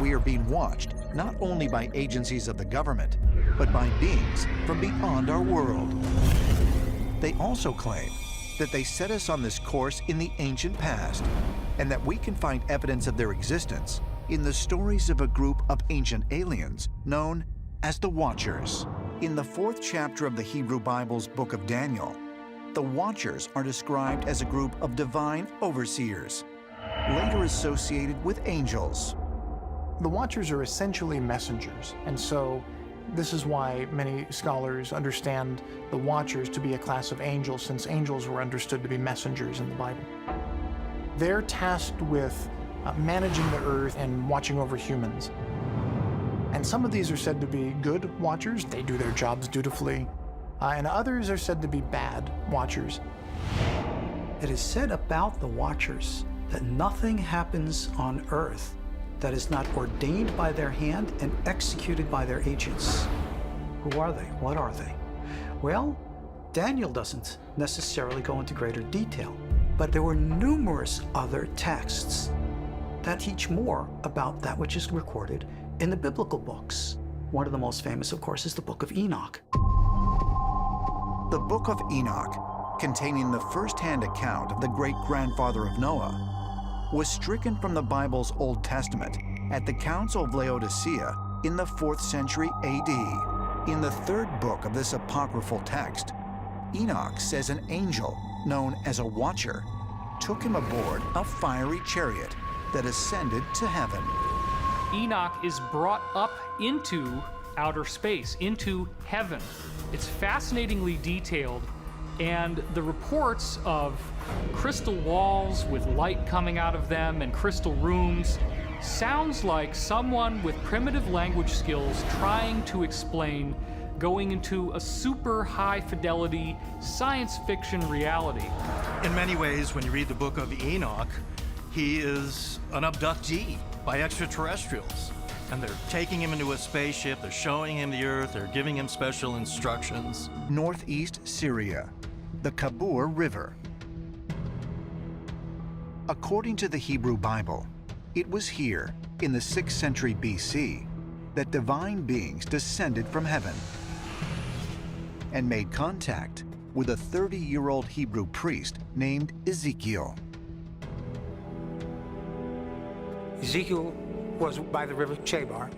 we are being watched not only by agencies of the government, but by beings from beyond our world. They also claim that they set us on this course in the ancient past, and that we can find evidence of their existence in the stories of a group of ancient aliens known as the Watchers. In the 4th chapter of the Hebrew Bible's book of Daniel, the Watchers are described as a group of divine overseers, later associated with angels. The Watchers are essentially messengers, and so this is why many scholars understand the Watchers to be a class of angels, since angels were understood to be messengers in the Bible. They're tasked with managing the earth and watching over humans. And some of these are said to be good watchers. They do their jobs dutifully. And others are said to be bad watchers. It is said about the Watchers that nothing happens on earth that is not ordained by their hand and executed by their agents. Who are they? What are they? Well, Daniel doesn't necessarily go into greater detail, but there were numerous other texts that teach more about that which is recorded in the biblical books. One of the most famous, of course, is the Book of Enoch. The Book of Enoch, containing the first-hand account of the great-grandfather of Noah, was stricken from the Bible's Old Testament at the Council of Laodicea in the 4th century AD. In the 3rd book of this apocryphal text, Enoch says an angel, known as a watcher, took him aboard a fiery chariot that ascended to heaven. Enoch is brought up into outer space, into heaven. It's fascinatingly detailed, and the reports of crystal walls with light coming out of them and crystal rooms sounds like someone with primitive language skills trying to explain going into a super high fidelity science fiction reality. In many ways, when you read the Book of Enoch, he is an abductee by extraterrestrials. And they're taking him into a spaceship, they're showing him the earth, they're giving him special instructions. Northeast Syria, the Kabur River. According to the Hebrew Bible, it was here, in the 6th century BC, that divine beings descended from heaven and made contact with a 30-year-old Hebrew priest named Ezekiel. Ezekiel was by the river Chebar,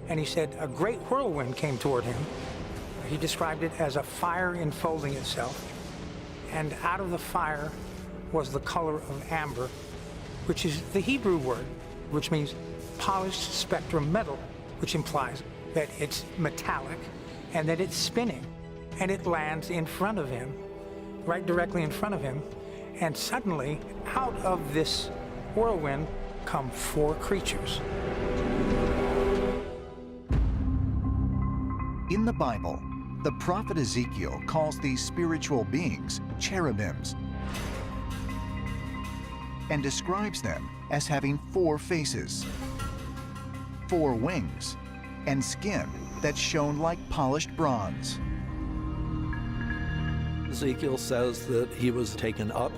and he said a great whirlwind came toward him. He described it as a fire enfolding itself, and out of the fire was the color of amber, which is the Hebrew word, which means polished spectrum metal, which implies that it's metallic and that it's spinning. And it lands in front of him, right directly in front of him, and suddenly, out of this whirlwind come 4 creatures. In the Bible, the prophet Ezekiel calls these spiritual beings cherubims and describes them as having 4 faces, 4 wings, and skin that shone like polished bronze. Ezekiel says that he was taken up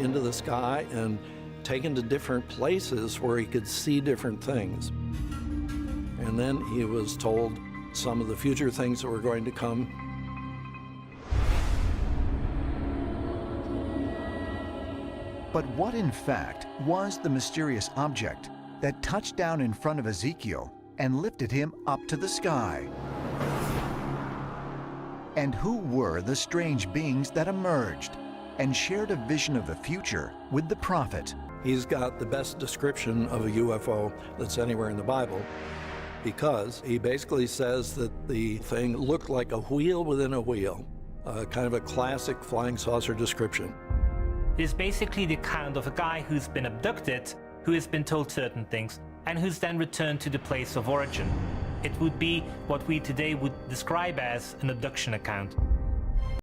into the sky and taken to different places where he could see different things. And then he was told some of the future things that were going to come. But what in fact was the mysterious object that touched down in front of Ezekiel and lifted him up to the sky? And who were the strange beings that emerged and shared a vision of the future with the prophet? He's got the best description of a UFO that's anywhere in the Bible, because he basically says that the thing looked like a wheel within a wheel, kind of a classic flying saucer description. It's basically the account of a guy who's been abducted, who has been told certain things, and who's then returned to the place of origin. It would be what we today would describe as an abduction account.